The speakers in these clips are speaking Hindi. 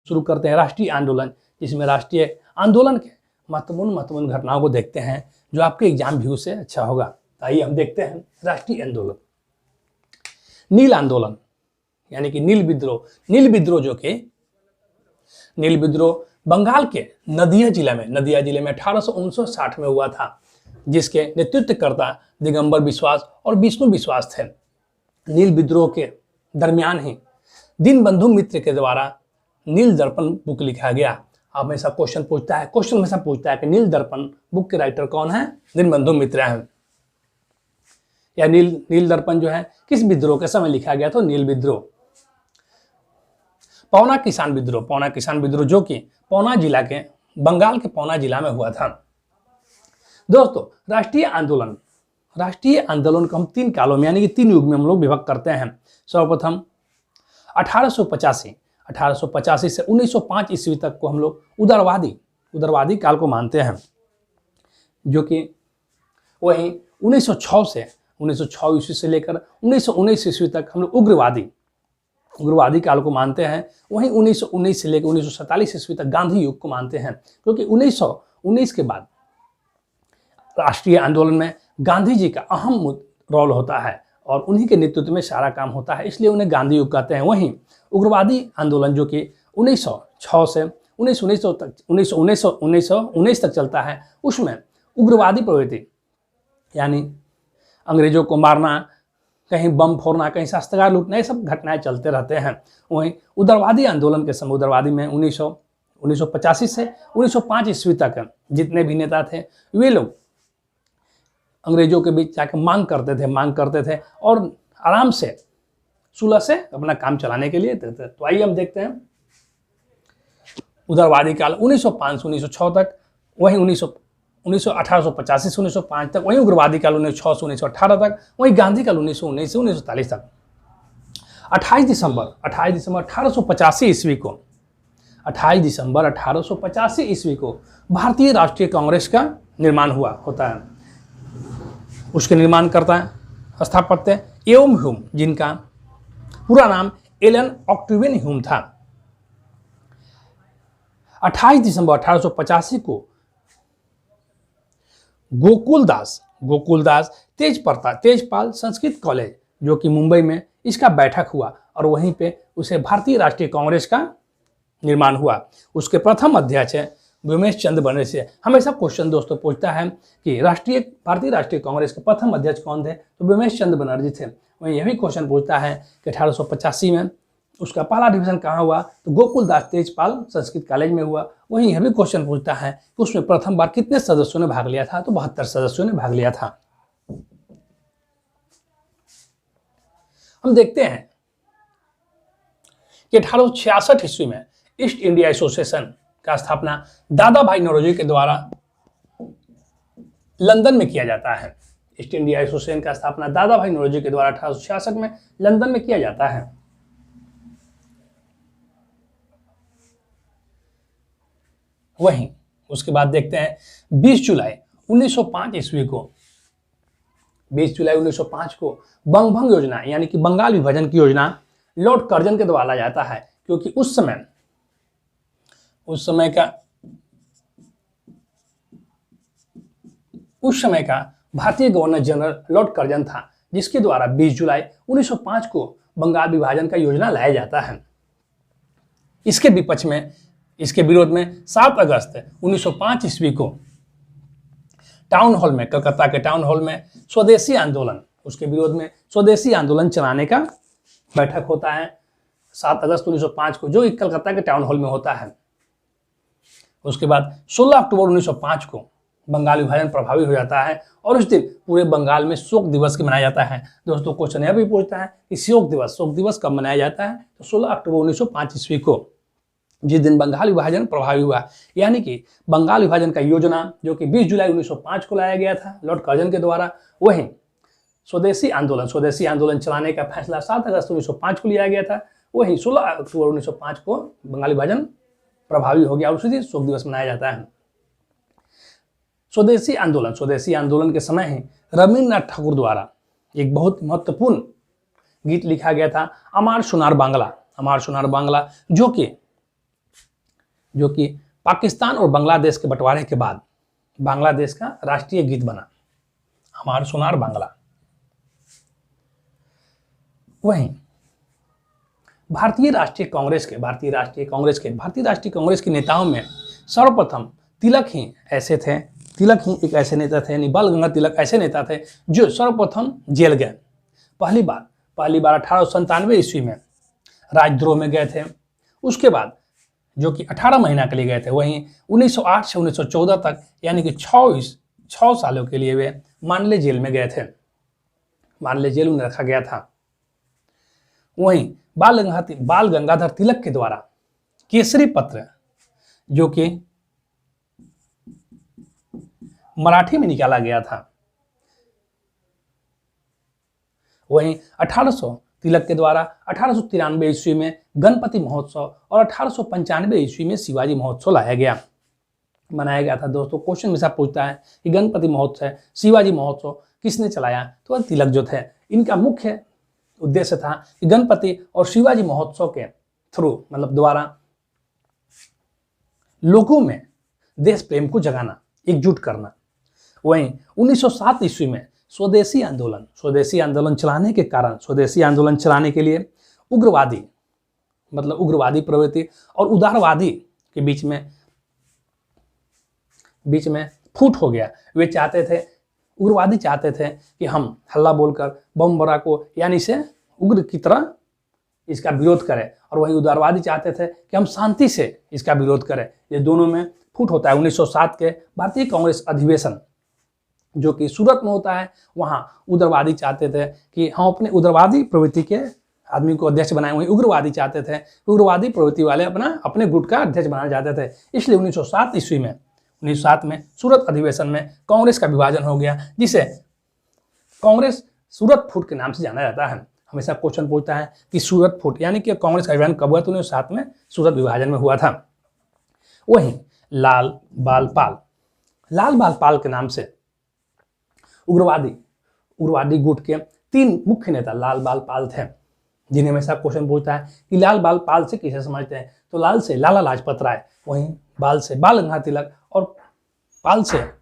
शुरू करते हैं राष्ट्रीय आंदोलन, जिसमें राष्ट्रीय आंदोलन के महत्वपूर्ण घटनाओं को देखते हैं जो आपके एग्जाम व्यू से अच्छा होगा। आइए हम देखते हैं राष्ट्रीय आंदोलन। नील आंदोलन यानी कि नील विद्रोह। नील विद्रोह बंगाल के नदिया जिले में 1859 में हुआ था, जिसके नेतृत्वकर्ता दिगंबर बिश्वास और विष्णु बिश्वास थे। नील विद्रोह के दरमियान ही दीनबंधु मित्र के द्वारा नील दर्पण बुक लिखा गया। हमेशा क्वेश्चन पूछता है कि नील दर्पण बुक के राइटर कौन है? दीनबंधु मित्र हैं। या नील दर्पण जो है किस विद्रोह के समय लिखा गया? तो नील विद्रोह। पौना किसान विद्रोह जो कि बंगाल के पौना जिला में हुआ था। दोस्तों, राष्ट्रीय आंदोलन को हम 3 कालों में यानी कि 3 युग में हम लोग विभक्त करते हैं। सर्वप्रथम 1885 से 1905 ईस्वी तक को हम लोग उदारवादी काल को मानते हैं, जो कि वहीं 1906 ईस्वी से लेकर 1919 ईस्वी तक हम लोग उग्रवादी काल को मानते हैं। वहीं 1919 से लेकर 1947 ईस्वी तक गांधी युग को मानते हैं, क्योंकि 1919 के बाद राष्ट्रीय आंदोलन में गांधी जी का अहम रोल होता है और उन्हीं के नेतृत्व में सारा काम होता है, इसलिए उन्हें गांधी युग कहते हैं। वहीं उग्रवादी आंदोलन जो कि 1906 से 1919 तक चलता है, उसमें उग्रवादी प्रवृत्ति यानी अंग्रेजों को मारना, कहीं बम फोड़ना, कहीं शस्त्रागार लूटना, ये सब घटनाएं चलते रहते हैं। वहीं उदारवादी आंदोलन के समय उदारवादी में 1985 से 1905 ईस्वी तक जितने भी नेता थे, वे लोग अंग्रेजों के बीच जाकर मांग करते थे और आराम से सुलह से अपना काम चलाने के लिए थे। तो आइए हम देखते हैं उदारवादी काल 1905 से 1906 तक, वहीं 1885 से 1905 तक, वहीं उग्रवादी काल 1906 से 1918 तक, वहीं गांधी काल 1919 से 1940 तक। 28 दिसंबर 1885 ईस्वी को भारतीय राष्ट्रीय कांग्रेस का निर्माण होता है। उसके निर्माणकर्ता स्थापत्य एवं ह्यूम, जिनका पूरा नाम एलन ऑक्टेवियन ह्यूम था। 28 दिसंबर 1885 को गोकुलदास तेजपाल संस्कृत कॉलेज, जो कि मुंबई में, इसका बैठक हुआ और वहीं पे उसे भारतीय राष्ट्रीय कांग्रेस का निर्माण हुआ। उसके प्रथम अध्यक्ष है व्योमेश चंद्र बनर्जी। हमेशा क्वेश्चन दोस्तों पूछता है कि भारतीय राष्ट्रीय कांग्रेस के प्रथम अध्यक्ष कौन थे? तो व्योमेश चंद्र बनर्जी थे। वहीं यह भी क्वेश्चन पूछता है कि 1885 में उसका पहला अधिवेशन कहाँ हुआ? तो गोकुलदास तेजपाल संस्कृत कॉलेज में हुआ। वहीं यह भी क्वेश्चन पूछता है कि उसमें प्रथम बार कितने सदस्यों ने भाग लिया था? तो 72 सदस्यों ने भाग लिया था। हम देखते हैं कि 1866 ईस्वी में ईस्ट इंडिया एसोसिएशन का स्थापना दादा भाई नौरोजी के द्वारा लंदन में किया जाता है। ईस्ट इंडिया एसोसिएशन का स्थापना दादा भाई नौरोजी के द्वारा 1866 में लंदन में किया जाता है। वहीं उसके बाद देखते हैं 20 जुलाई 1905 ईस्वी को 20 जुलाई 1905 को बंगभंग योजना यानी कि बंगाल विभाजन की योजना लॉर्ड कर्जन के द्वारा लाया जाता है, क्योंकि उस समय का भारतीय गवर्नर जनरल लॉर्ड कर्जन था, जिसके द्वारा 20 जुलाई 1905 को बंगाल विभाजन का योजना लाया जाता है। इसके विरोध में 7 अगस्त 1905 ईस्वी को कलकत्ता के टाउन हॉल में स्वदेशी आंदोलन, उसके विरोध में स्वदेशी आंदोलन चलाने का बैठक होता है 7 अगस्त 1905 को, जो कि कलकत्ता के टाउन हॉल में होता है। उसके बाद 16 अक्टूबर 1905 को बंगाल विभाजन प्रभावी हो जाता है और उस दिन पूरे बंगाल में शोक दिवस मनाया जाता है। दोस्तों, क्वेश्चन यह भी पूछता है कि शोक दिवस कब मनाया जाता है? तो 16 अक्टूबर 1905 ईस्वी को, जिस दिन बंगाल विभाजन प्रभावी हुआ, यानी कि बंगाल विभाजन का योजना जो कि 20 जुलाई 1905 को लाया गया था लॉर्ड कर्जन के द्वारा। वहीं स्वदेशी आंदोलन चलाने का फैसला 7 अगस्त 1905 को लिया गया था। वहीं 16 अक्टूबर 1905 को बंगाल विभाजन प्रभावी हो गया और उसी दिन शोक दिवस मनाया जाता है। स्वदेशी आंदोलन के समय ही रविन्द्रनाथ ठाकुर द्वारा एक बहुत महत्वपूर्ण गीत लिखा गया था, अमार सोनार बांग्ला, जो कि जो कि पाकिस्तान और बांग्लादेश के बंटवारे के बाद बांग्लादेश का राष्ट्रीय गीत बना, हमार सोनार बांग्ला। वहीं भारतीय राष्ट्रीय कांग्रेस के नेताओं में सर्वप्रथम तिलक ही एक ऐसे नेता थे, यानी बाल गंगाधर तिलक ऐसे नेता थे जो सर्वप्रथम जेल गए। पहली बार 1897 ईस्वी में राजद्रोह में गए थे। उसके बाद जो कि 18 महीना के लिए गए थे। वहीं 1908 से 1914 तक यानी कि 6 सालों के लिए वे मांडले जेल में गए थे। मांडले जेल में रखा गया था। वहीं बाल गंगाधर तिलक के द्वारा केसरी पत्र, जो कि मराठी में निकाला गया था। वहीं तिलक के द्वारा 1893 ईस्वी में गणपति महोत्सव और 1895 ईस्वी में शिवाजी महोत्सव मनाया गया था। दोस्तों क्वेश्चन में से पूछता है कि गणपति महोत्सव, शिवाजी महोत्सव किसने चलाया? तो तिलक जो थे। इनका मुख्य उद्देश्य था कि गणपति और शिवाजी महोत्सव के थ्रू मतलब द्वारा लोगों में देश प्रेम को जगाना, एकजुट करना। वहीं 1907 ईस्वी में स्वदेशी आंदोलन चलाने के लिए उग्रवादी प्रवृत्ति और उदारवादी के बीच में फूट हो गया। उग्रवादी चाहते थे कि हम हल्ला बोलकर बम बरा को यानी से उग्र की तरह इसका विरोध करें, और वहीं उदारवादी चाहते थे कि हम शांति से इसका विरोध करें। ये दोनों में फूट होता है। 1907 के भारतीय कांग्रेस अधिवेशन जो कि सूरत में होता है, वहाँ उग्रवादी चाहते थे कि हम अपने उग्रवादी प्रवृत्ति के आदमी को अध्यक्ष बनाए। वहीं उग्रवादी चाहते थे, उग्रवादी प्रवृत्ति वाले अपने गुट का अध्यक्ष बनाना चाहते थे। इसलिए 1907 में सूरत अधिवेशन में कांग्रेस का विभाजन हो गया, जिसे कांग्रेस सूरत फूट के नाम से जाना जाता है। हमेशा क्वेश्चन पूछता है कि सूरत फूट यानी कि कांग्रेस का विभाजन कब हुआ? तो 1907 में सूरत विभाजन में हुआ था। वहीं लाल बाल पाल के नाम से उग्रवादी गुट के 3 मुख्य नेता लाल बाल पाल थे, जिन्हें हमेशा क्वेश्चन पूछता है कि लाल बाल पाल से किसे समझते हैं? तो लाल से लाला लाजपत राय, वहीं बाल से बाल गंगाधर तिलक और पाल से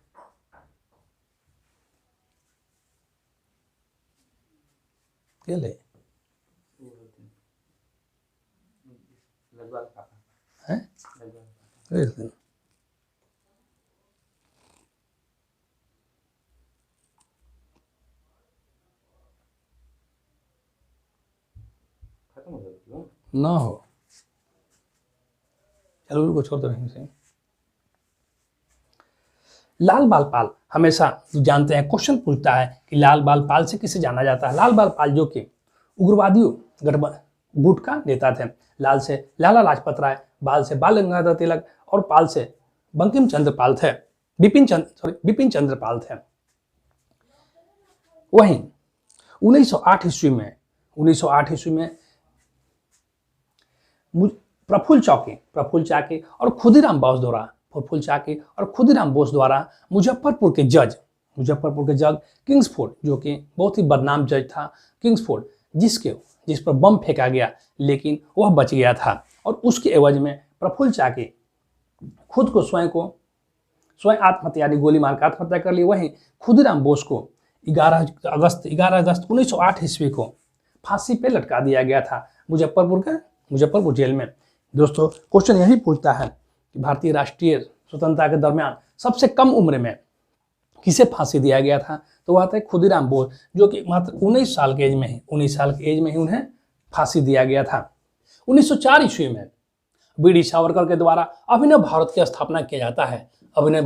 ना हो। चलो उनको छोड़ दो यहीं से। लाल बाल पाल हमेशा जानते हैं, क्वेश्चन पूछता है कि लाल बाल पाल से किसे जाना जाता है? लाल बाल पाल जो कि उग्रवादियों गुट का नेता थे। लाल से लाला लाजपत राय, बाल से बाल गंगाधर तिलक और पाल से बंकिम चंद्र पाल थे, बिपिन चंद्र पाल थे। वहीं 1908 ईस्वी में प्रफुल्ल चाकी और खुदीराम बोस द्वारा मुजफ्फरपुर के जज किंग्सफोर्ड, जो कि बहुत ही बदनाम जज था किंग्सफोर्ड, जिस पर बम फेंका गया लेकिन वह बच गया था, और उसके एवज में प्रफुल्ल चाकी खुद को स्वयं आत्महत्या यानी गोली मारकर आत्महत्या कर ली। वहीं खुदीराम बोस को 11 अगस्त 1908 ईस्वी को फांसी पे लटका दिया गया था मुजफ्फरपुर जेल में। दोस्तों क्वेश्चन यही पूछता है कि भारतीय राष्ट्रीय स्वतंत्रता के दरमियान सबसे कम उम्र में किसे फांसी दिया गया था? तो वह था खुदीराम बोस, जो कि मात्र 19 साल के एज में ही उन्हें फांसी दिया गया था। 1904 ईस्वी में बीडी सावरकर के द्वारा अभिनव भारत की स्थापना किया जाता है। अभिनव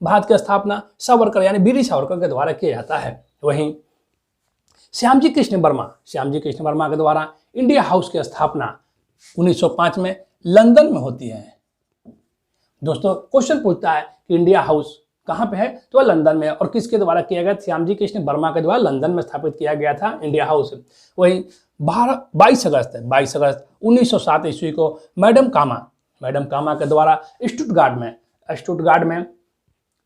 भारत की स्थापना सावरकर यानी बीडी सावरकर के द्वारा किया जाता है। वहीं श्यामजी कृष्ण वर्मा के द्वारा इंडिया हाउस की स्थापना 1905 में लंदन में होती है। दोस्तों क्वेश्चन पूछता है कि इंडिया हाउस कहाँ पे है? तो वह लंदन में है, और किसके द्वारा किया गया? श्यामजी कृष्ण वर्मा के द्वारा लंदन में स्थापित किया गया था इंडिया हाउस। वहीं 22 अगस्त 1907 ईस्वी को मैडम कामा के द्वारा स्टुटगार्ट में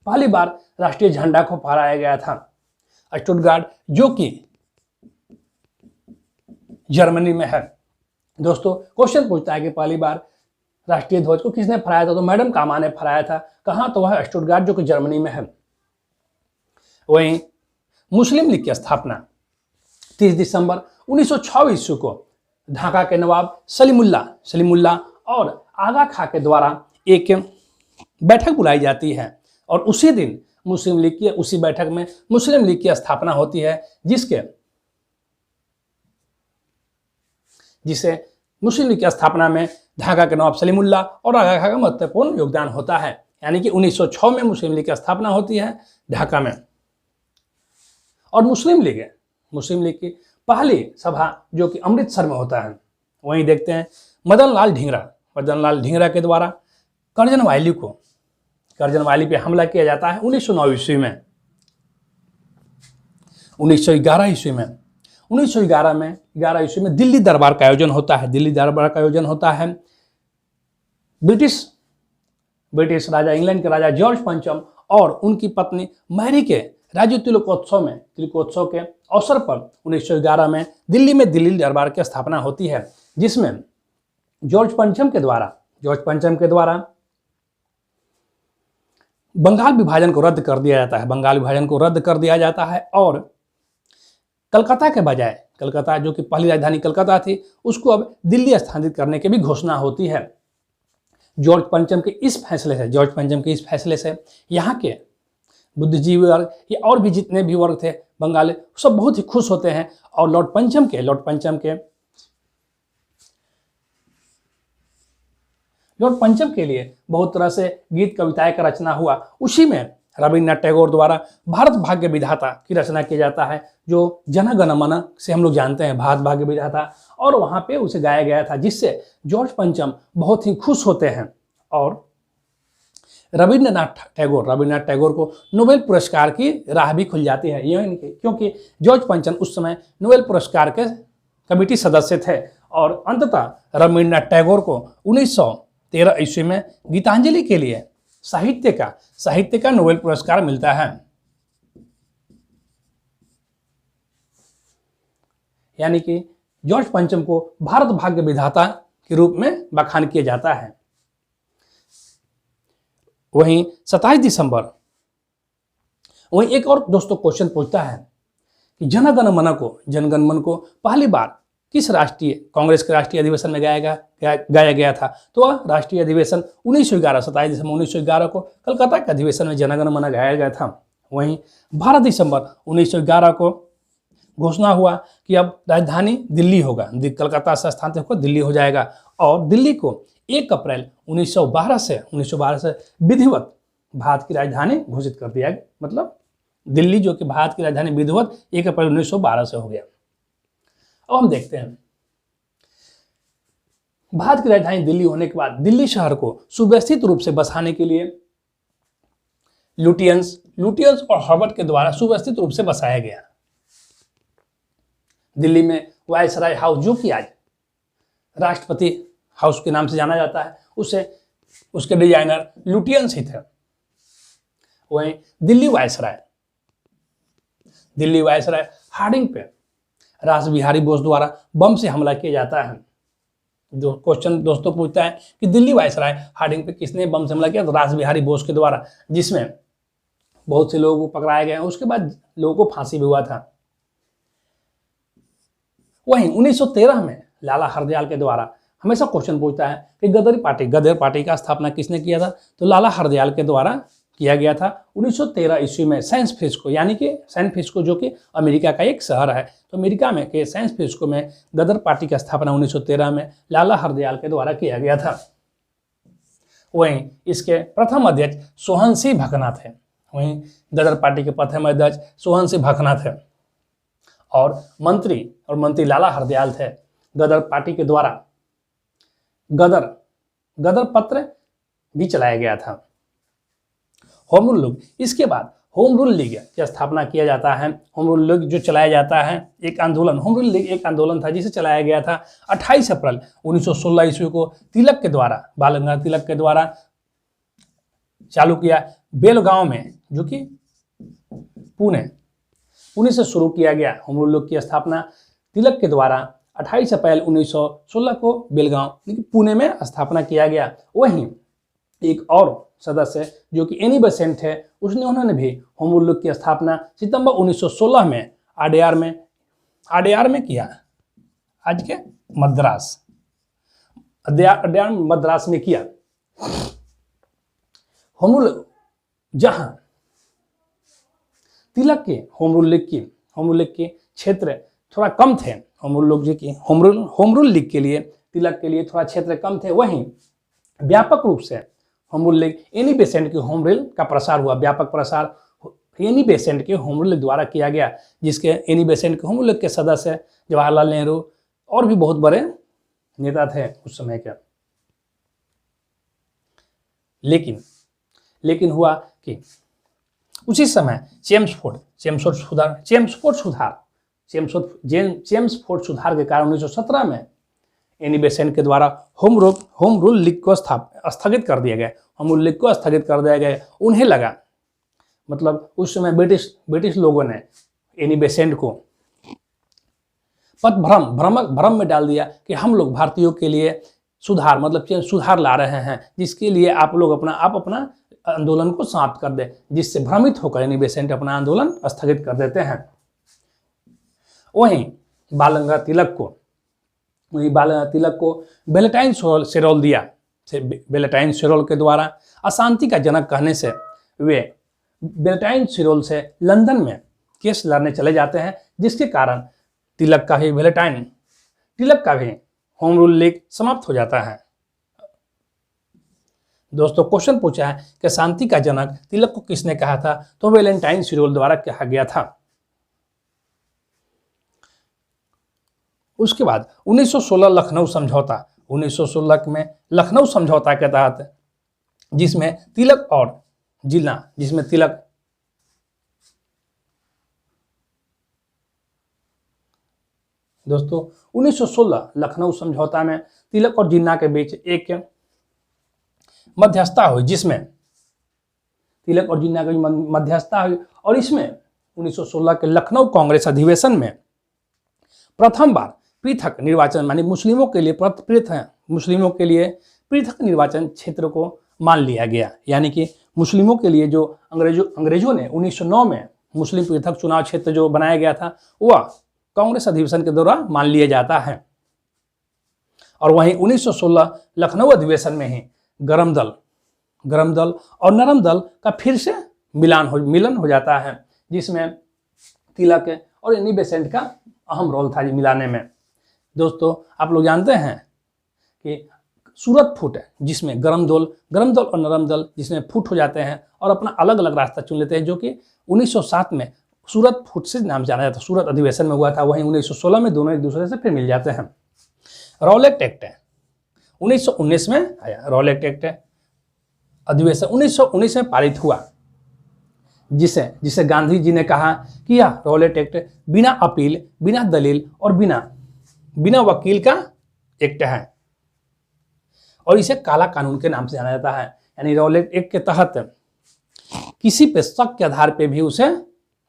पहली बार राष्ट्रीय झंडा को फहराया गया था। स्टुटगार्ट जो कि जर्मनी में है। दोस्तों क्वेश्चन पूछता है कि पहली बार राष्ट्रीय ध्वज को किसने फहराया था? तो मैडम कामा ने फहराया था। कहाँ? तो वह स्टुटगार्ट जो कि जर्मनी में है। वहीं मुस्लिम लीग की स्थापना 30 दिसंबर 1906 ईस्वी को ढाका के नवाब सलीमुल्लाह और आगा खां के द्वारा एक बैठक बुलाई जाती है और उसी दिन मुस्लिम लीग की उसी बैठक में मुस्लिम लीग की स्थापना होती है, जिसे मुस्लिम लीग की स्थापना में ढाका के नवाब सलीमुल्लाह और आगा खां का महत्वपूर्ण योगदान होता है। यानी कि 1906 में मुस्लिम लीग की स्थापना होती है ढाका में। और मुस्लिम लीग की पहली सभा जो कि अमृतसर में होता है। वहीं देखते हैं मदन लाल ढींगरा के द्वारा करजन वैली पे हमला किया जाता है 1909 ईस्वी में। 1911 ईस्वी में दिल्ली दरबार का आयोजन होता है। ब्रिटिश राजा, इंग्लैंड के राजा जॉर्ज पंचम और उनकी पत्नी मैरी के राज्य तिलकोत्सव के अवसर पर 1911 में दिल्ली दरबार की स्थापना होती है, जिसमें जॉर्ज पंचम के द्वारा बंगाल विभाजन को रद्द कर दिया जाता है और कलकत्ता के बजाय जो कि पहली राजधानी कलकत्ता थी उसको अब दिल्ली स्थानांतरित करने की भी घोषणा होती है। जॉर्ज पंचम के इस फैसले से यहाँ के बुद्धिजीवी वर्ग या और भी जितने भी वर्ग थे बंगाली सब बहुत ही खुश होते हैं और लॉर्ड पंचम के लिए बहुत तरह से गीत कविताएं का रचना हुआ। उसी में रविन्द्रनाथ टैगोर द्वारा भारत भाग्य विधाता की रचना किया जाता है, जो जन गण मन से हम लोग जानते हैं भारत भाग्य विधाता, और वहाँ पे उसे गाया गया था, जिससे जॉर्ज पंचम बहुत ही खुश होते हैं और रविन्द्रनाथ टैगोर को नोबेल पुरस्कार की राह भी खुल जाती है, क्योंकि जॉर्ज पंचम उस समय नोबेल पुरस्कार के कमेटी सदस्य थे और अंततः रविन्द्रनाथ टैगोर को 1913 ईस्वी में गीतांजलि के लिए साहित्य का नोबेल पुरस्कार मिलता है। यानी कि जॉर्ज पंचम को भारत भाग्य विधाता के रूप में बखान किया जाता है। वहीं 27 दिसंबर एक और दोस्तों क्वेश्चन पूछता है कि जनगण मन को पहली बार किस कांग्रेस के राष्ट्रीय अधिवेशन में गाया गया था? तो वह राष्ट्रीय अधिवेशन 27 दिसंबर 1911 को कलकत्ता के अधिवेशन में जनगण मन गाया गया था। वहीं 12 दिसंबर 1911 को घोषणा हुआ कि अब राजधानी दिल्ली होगा, कलकत्ता से स्थानांतरित होकर दिल्ली हो जाएगा और दिल्ली को 1 अप्रैल 1912 से विधिवत भारत की राजधानी घोषित कर दिया गया। मतलब दिल्ली जो कि भारत की राजधानी विधिवत 1 अप्रैल 1912 से हो गया। अब हम देखते हैं भारत की राजधानी दिल्ली होने के बाद दिल्ली शहर को सुव्यवस्थित रूप से बसाने के लिए लुटियंस और हर्बर्ट के द्वारा सुव्यवस्थित रूप से बसाया गया। दिल्ली में वायसराय हाउस, जो कि आज राष्ट्रपति हाउस के नाम से जाना जाता है, उसके डिजाइनर लुटियंस ही थे। वहीं दिल्ली वायसराय हार्डिंग पे रास बिहारी बोस द्वारा बम से हमला किया जाता है। क्वेश्चन दोस्तों पूछता है कि दिल्ली वायसराय हार्डिंग पे किसने बम से हमला किया? तो रास बिहारी बोस के द्वारा, जिसमें बहुत से लोगों को पकड़ाया गया। उसके बाद लोगों को फांसी भी हुआ था। वहीं 1913 में लाला हरदयाल के द्वारा हमेशा क्वेश्चन पूछता है कि गदर पार्टी का स्थापना किसने किया था? तो लाला हरदयाल के द्वारा किया गया था 1913 ईस्वी में सैन फ्रांसिस्को, यानी कि सैन फ्रांसिस्को जो कि अमेरिका का एक शहर है, तो अमेरिका में के सैन फ्रांसिस्को में गदर पार्टी का स्थापना 1913 में लाला हरदयाल के द्वारा किया गया था। वहीं इसके प्रथम अध्यक्ष सोहन सिंह भकना थे। वहीं गदर पार्टी के प्रथम अध्यक्ष सोहन सिंह भकना थे और मंत्री लाला हरदयाल थे। गदर पार्टी के द्वारा गदर पत्र भी चलाया गया था। होम रूल लीग, इसके बाद होम रूल लीग की स्थापना किया जाता है। होम रूल लीग जो चलाया जाता है होम रूल लीग एक आंदोलन था जिसे चलाया गया था 28 अप्रैल 1916 ईस्वी को बाल गंगाधर तिलक के द्वारा चालू किया। बेलगांव में, जो कि पुणे से शुरू किया गया होम रूल लीग की स्थापना तिलक के द्वारा 28 अप्रैल 1916 को बेलगांव पुणे में स्थापना किया गया। वहीं एक और सदस्य जो कि एनी बेसेंट है, उन्होंने भी होम रूल लीग की स्थापना सितंबर 1916 में आडेयार में किया। आज के मद्रास में किया। होम रूल, जहां तिलक के होम रूल लीग के क्षेत्र थोड़ा कम थे, होम रूल लीग के लिए तिलक के लिए थोड़ा क्षेत्र कम थे, वहीं व्यापक रूप से home rule league Annie Besant के होम रूल का प्रसार हुआ। व्यापक प्रसार एनी बेसेंट के होम रूल लीग द्वारा किया गया, जिसके एनी बेसेंट के होम रूल लीग के सदस्य जवाहरलाल नेहरू और भी बहुत बड़े नेता थे उस समय के। लेकिन हुआ कि उसी समय चेम्सफोर्ड सुधार के कारण 1917 में एनी बेसेंट के द्वारा होम रूल लीग को स्थगित कर दिया गया। होम रूल लीग को स्थगित कर दिया गया। उन्हें लगा, मतलब उस समय ब्रिटिश लोगों ने एनी बेसेंट को भ्रम में डाल दिया कि हम लोग भारतीयों के लिए सुधार ला रहे हैं, जिसके लिए आप लोग अपना आंदोलन को समाप्त कर दे, जिससे भ्रमित होकर एनी बेसेंट अपना आंदोलन स्थगित कर देते हैं। वहीं बाल गंगाधर तिलक को वेलेंटाइन शेरोल के द्वारा अशांति का जनक कहने से वे वेलेंटाइन शेरोल से लंदन में केस लड़ने चले जाते हैं, जिसके कारण तिलक का भी होम रूल लीग समाप्त हो जाता है। दोस्तों, क्वेश्चन पूछा है कि शांति का जनक तिलक को किसने कहा था, तो वेलेंटाइन शेरोल द्वारा कहा गया था। उसके बाद 1916 लखनऊ समझौता। 1916 में लखनऊ समझौता के तहत जिसमें तिलक दोस्तों 1916 लखनऊ समझौता में तिलक और जिन्ना के बीच एक मध्यस्थता हुई, जिसमें तिलक और जिन्ना की मध्यस्थता हुई, और इसमें 1916 के लखनऊ कांग्रेस अधिवेशन में प्रथम बार पृथक निर्वाचन, मानी मुस्लिमों के लिए पृथक निर्वाचन क्षेत्र को मान लिया गया। यानी कि मुस्लिमों के लिए जो अंग्रेजों ने 1909 में मुस्लिम पृथक चुनाव क्षेत्र जो बनाया गया था, वह कांग्रेस अधिवेशन के दौरान मान लिया जाता है। और वहीं 1916 लखनऊ अधिवेशन में ही गरम दल और नरम दल का फिर से मिलन हो जाता है, जिसमें तिलक और एनी बेसेंट का अहम रोल था मिलाने में। दोस्तों, आप लोग जानते हैं कि सूरत फूट है, जिसमें गरम दल और नरम दल जिसमें फूट हो जाते हैं और अपना अलग अलग रास्ता चुन लेते हैं, जो कि 1907 में सूरत फूट से नाम जाना जाता है, सूरत अधिवेशन में हुआ था। वहीं 1916 में दोनों एक दूसरे से फिर मिल जाते हैं। रॉलेट एक्ट है 1919 में आया। रॉलेट एक्ट अधिवेशन 1919 में पारित हुआ, जिसे गांधी जी ने कहा कि यह रॉलेट एक्ट बिना अपील, बिना दलील और बिना वकील का एक्ट है, और इसे काला कानून के नाम से जाना जाता है। यानी रॉलेट एक्ट के तहत किसी पे शक के आधार पे भी उसे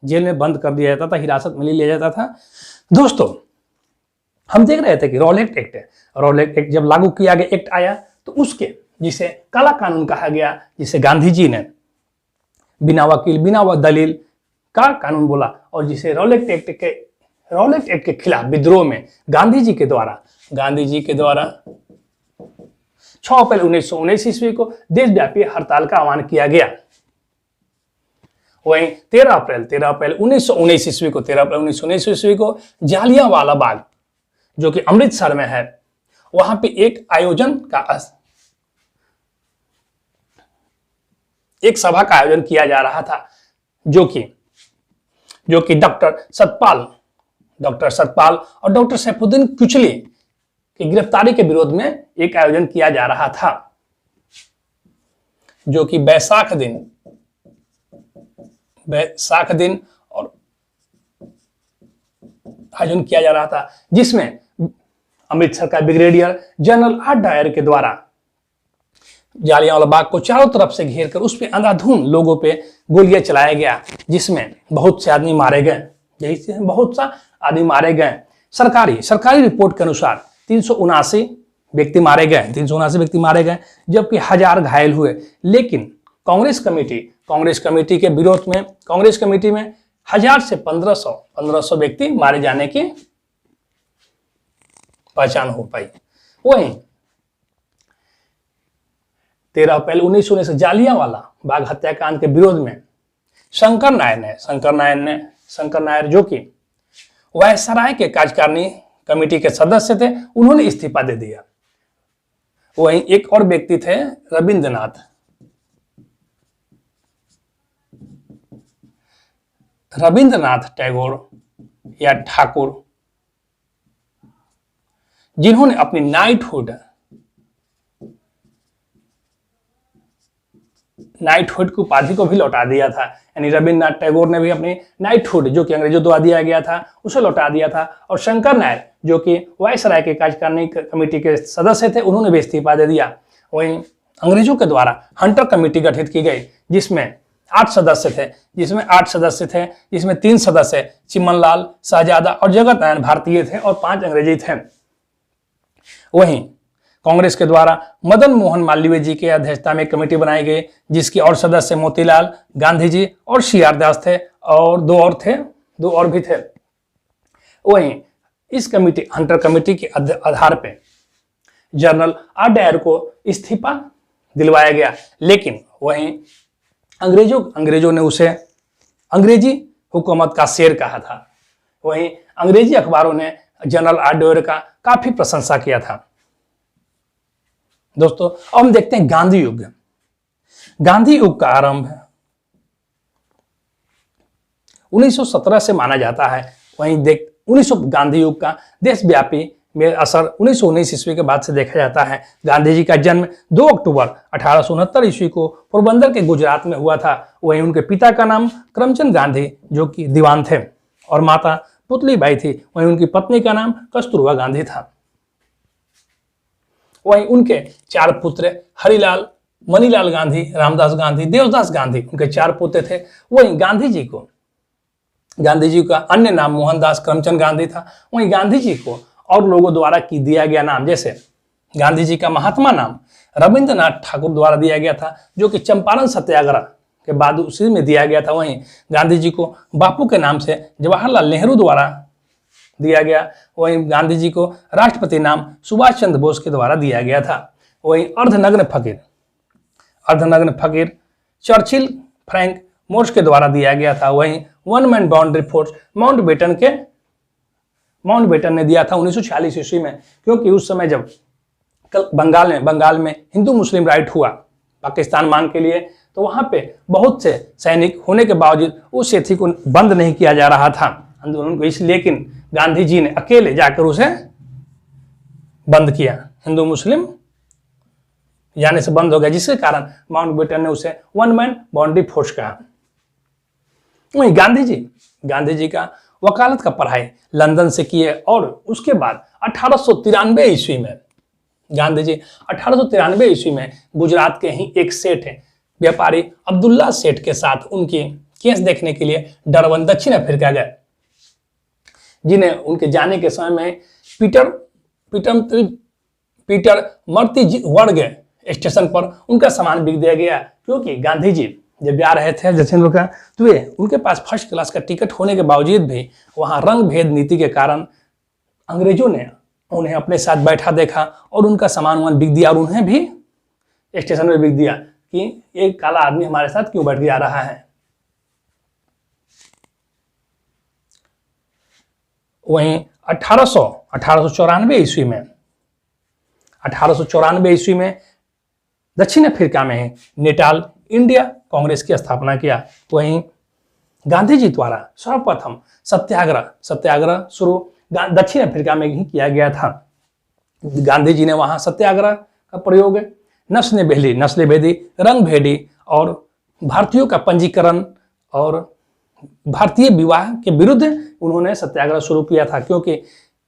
जेल में बंद कर दिया जाता था, हिरासत में ले लिया जाता था। दोस्तों, हम देख रहे थे कि रॉलेट एक्ट जब लागू किया गया, एक्ट आया, तो उसके जिसे काला कानून कहा गया, जिसे गांधी जी ने बिना वकील, बिना दलील का कानून बोला, और जिसे रॉलेट एक्ट के खिलाफ विद्रोह में गांधी जी के द्वारा 6 अप्रैल 1919 ईस्वी को देशव्यापी हड़ताल का आह्वान किया गया। वहीं 13 अप्रैल 1919 ईस्वी को जालियांवाला बाग, जो कि अमृतसर में है, वहां पे एक सभा का आयोजन किया जा रहा था, जो कि डॉक्टर सतपाल और डॉक्टर सैफुद्दीन कुचली की गिरफ्तारी के विरोध में एक आयोजन किया जा रहा था, जो कि बैसाख दिन और आयोजन किया जा रहा था, जिसमें अमृतसर का ब्रिगेडियर जनरल आर डायर के द्वारा जालियांवाला बाग को चारों तरफ से घेर कर उस पर अंधाधुंध लोगों पे गोलियां चलाया गया, जिसमें बहुत से आदमी मारे गए। सरकारी रिपोर्ट के अनुसार 379 व्यक्ति मारे गए, 379 व्यक्ति मारे गए, जबकि 1000 घायल हुए। लेकिन कांग्रेस कमेटी के विरोध में कांग्रेस कमेटी में 1000 से 1500 व्यक्ति मारे जाने की पहचान हो पाई। वहीं 13 अप्रैल 1919 जालियांवाला बाग हत्याकांड के विरोध में शंकर नायर जो कि वायसराय के कार्यकारिणी कमेटी के सदस्य थे, उन्होंने इस्तीफा दे दिया। वहीं एक और व्यक्ति थे रविंद्रनाथ टैगोर या ठाकुर, जिन्होंने अपनी नाइटहुड की उपाधि को भी लौटा दिया था। यानी रविंद्रनाथ टैगोर ने भी अपनी नाइटहुड, जो कि अंग्रेजों द्वारा दिया गया था, उसे लौटा दिया था। और शंकर नायर, जो कि वायसराय के कार्यकारिणी कमेटी के सदस्य थे, उन्होंने भी इस्तीफा दे दिया। वहीं अंग्रेजों के द्वारा हंटर कमेटी गठित की गई, जिसमें 8 सदस्य थे, जिसमें 3 सदस्य चिमनलाल, शहजादा और जगत नारायण भारतीय थे और 5 अंग्रेजी थे। वहीं कांग्रेस के द्वारा मदन मोहन मालवीय जी की अध्यक्षता में कमेटी बनाई गई, जिसके और सदस्य मोतीलाल, गांधी जी और CR दास थे, और 2 और भी थे। वहीं इस कमेटी, हंटर कमेटी के आधार पर जनरल R डायर को इस्तीफा दिलवाया गया। लेकिन वहीं अंग्रेजों ने उसे अंग्रेजी हुकूमत का शेर कहा था। वहीं अंग्रेजी अखबारों ने जनरल R डायर का काफी प्रशंसा किया था। दोस्तों, अब हम देखते हैं गांधी युग का आरंभ 1917 से माना जाता है। वहीं गांधी युग का देशव्यापी में असर 1919 ईस्वी के बाद से देखा जाता है। गांधी जी का जन्म 2 अक्टूबर 1869 ईस्वी को पोरबंदर के गुजरात में हुआ था। वहीं उनके पिता का नाम करमचंद गांधी, जो कि दीवान थे, और माता पुतलीबाई थी। वहीं उनकी पत्नी का नाम कस्तूरबा गांधी था। वहीं उनके 4 पुत्र हरिलाल, मनीलाल गांधी, रामदास गांधी, देवदास गांधी, उनके 4 पुत्र थे। वहीं गांधी जी का अन्य नाम मोहनदास करमचंद गांधी था। वहीं गांधी जी को और लोगों द्वारा दिया गया नाम, जैसे गांधी जी का महात्मा नाम रविंद्रनाथ ठाकुर द्वारा दिया गया था, जो कि चंपारण सत्याग्रह के बाद उसी में दिया गया था। वहीं गांधी जी को बापू के नाम से जवाहरलाल नेहरू द्वारा दिया गया। वहीं गांधी जी को राष्ट्रपति नाम सुभाष चंद्र बोस के द्वारा दिया गया था। वहीं अर्धनग्न फकीर चर्चिल फ्रैंक मोर्स के द्वारा दिया गया था। वहीं 1 मैन बाउंड्री फोर्स माउंटबेटन ने दिया था 1946 ईस्वी में, क्योंकि उस समय जब बंगाल में हिंदू मुस्लिम राइट हुआ पाकिस्तान मांग के लिए, तो वहां पे बहुत से सैनिक होने के बावजूद उस सेठी को बंद नहीं किया जा रहा था आंदोलन को, इसलिए लेकिन गांधी जी ने अकेले जाकर उसे बंद किया। हिंदू मुस्लिम जाने से बंद हो गया, जिसके कारण माउंटबेटन ने उसे 1 मैन बाउंड्री फोर्स कहा। वहीं गांधी जी का वकालत का पढ़ाई लंदन से किए, और उसके बाद 1893 ईस्वी में गांधी जी 1893 ईस्वी में गुजरात के ही एक सेठ व्यापारी अब्दुल्ला सेठ के साथ उनकी केस देखने के लिए डरबन दक्षिण अफ्रीका गए, जिन्हें उनके जाने के समय में पीटर मर्ती वर्ग स्टेशन पर उनका सामान बिक दिया गया, क्योंकि गांधी जी जब जा रहे थे दक्षिण अफ्रीका, तो उनके पास फर्स्ट क्लास का टिकट होने के बावजूद भी वहां रंग भेद नीति के कारण अंग्रेजों ने उन्हें अपने साथ बैठा देखा और उनका सामान बिक दिया, और उन्हें भी स्टेशन में बिक दिया कि एक काला आदमी हमारे साथ क्यों बैठ जा रहा है। वहीं 1894 ईस्वी में दक्षिण अफ्रीका में नेटाल इंडिया कांग्रेस की स्थापना किया। वहीं गांधी जी द्वारा सर्वप्रथम सत्याग्रह शुरू दक्षिण अफ्रीका में ही किया गया था। गांधी जी ने वहां सत्याग्रह का प्रयोग नस्ल भेदी, रंग भेदी और भारतीयों का पंजीकरण और भारतीय विवाह के विरुद्ध उन्होंने सत्याग्रह शुरू किया था, क्योंकि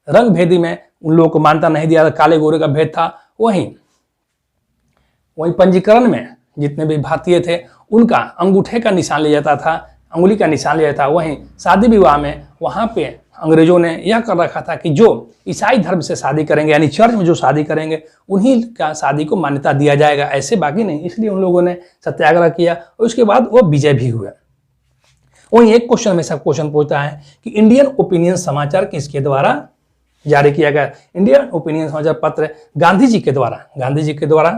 रंग भेदी में उन लोगों को मान्यता नहीं दिया था, काले गोरे का भेद था। वहीं पंजीकरण में जितने भी भारतीय थे उनका अंगूठे का निशान लिया जाता था, अंगुली का निशान लिया जाता था। वहीं शादी विवाह में वहां पे अंग्रेजों ने यह कर रखा था कि जो ईसाई धर्म से शादी करेंगे यानी चर्च में जो शादी करेंगे उन्हीं का शादी को मान्यता दिया जाएगा, ऐसे बाकी नहीं। इसलिए उन लोगों ने सत्याग्रह किया और उसके बाद वो विजय भी हुए। वहीं एक क्वेश्चन हमेशा क्वेश्चन पूछता है कि इंडियन ओपिनियन समाचार किसके द्वारा जारी किया गया? इंडियन ओपिनियन समाचार पत्र गांधी जी के द्वारा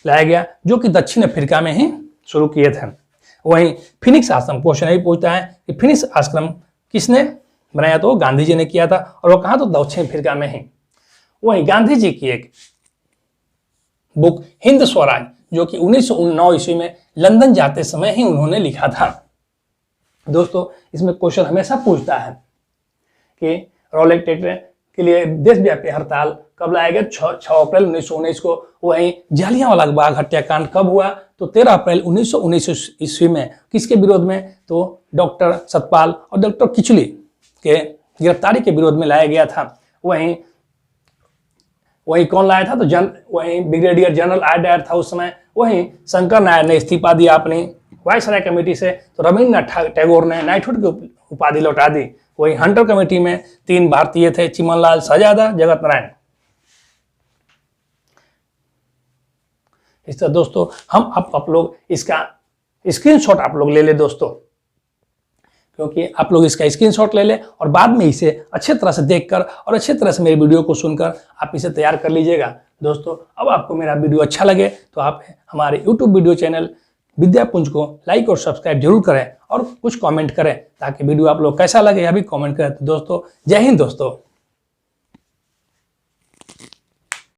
लाया गया, जो कि दक्षिण अफ्रीका में ही शुरू किए थे। वहीं फिनिक्स आश्रम, क्वेश्चन यही पूछता है कि फिनिक्स आश्रम किसने बनाया? तो गांधी जी ने किया था, और वो कहा? तो दक्षिण अफ्रीका में ही। वहीं गांधी जी की एक बुक हिंद स्वराज, जो कि 1909 ईस्वी में लंदन जाते समय ही उन्होंने लिखा था। दोस्तों, इसमें क्वेश्चन हमेशा पूछता है कि रॉलेट एक्ट के लिए देशव्यापी हड़ताल कब लाया गया? 6 अप्रैल 1919 को। वहीं जालियांवाला बाग हत्याकांड कब हुआ? तो 13 अप्रैल 1919 ईस्वी में। किसके विरोध में? तो डॉक्टर सतपाल और डॉक्टर किचली के गिरफ्तारी के विरोध में लाया गया था। वहीं कौन लाया था? तो वहीं ब्रिगेडियर जनरल आर डायर था उस समय। वहीं शंकर नायर ने इस्तीफा दिया अपनी वायसराय कमेटी से, तो रविन्द्रनाथ टैगोर ने नाइटहुड की उपाधि लौटा दी। वहीं हंटर कमेटी में 3 भारतीय थे, चिमनलाल शहजादा, जगत नारायण। इस तरह दोस्तों हम आप लोग इसका स्क्रीनशॉट आप लोग ले ले दोस्तों, क्योंकि आप लोग इसका स्क्रीनशॉट ले लें और बाद में इसे अच्छे तरह से देखकर और अच्छे तरह से मेरी वीडियो को सुनकर आप इसे तैयार कर लीजिएगा। दोस्तों, अब आपको मेरा वीडियो अच्छा लगे तो आप हमारे YouTube वीडियो चैनल विद्यापुंज को लाइक और सब्सक्राइब जरूर करें और कुछ कमेंट करें, ताकि वीडियो आप लोग कैसा लगे यह भी कमेंट करें। तो दोस्तों, जय हिंद दोस्तों।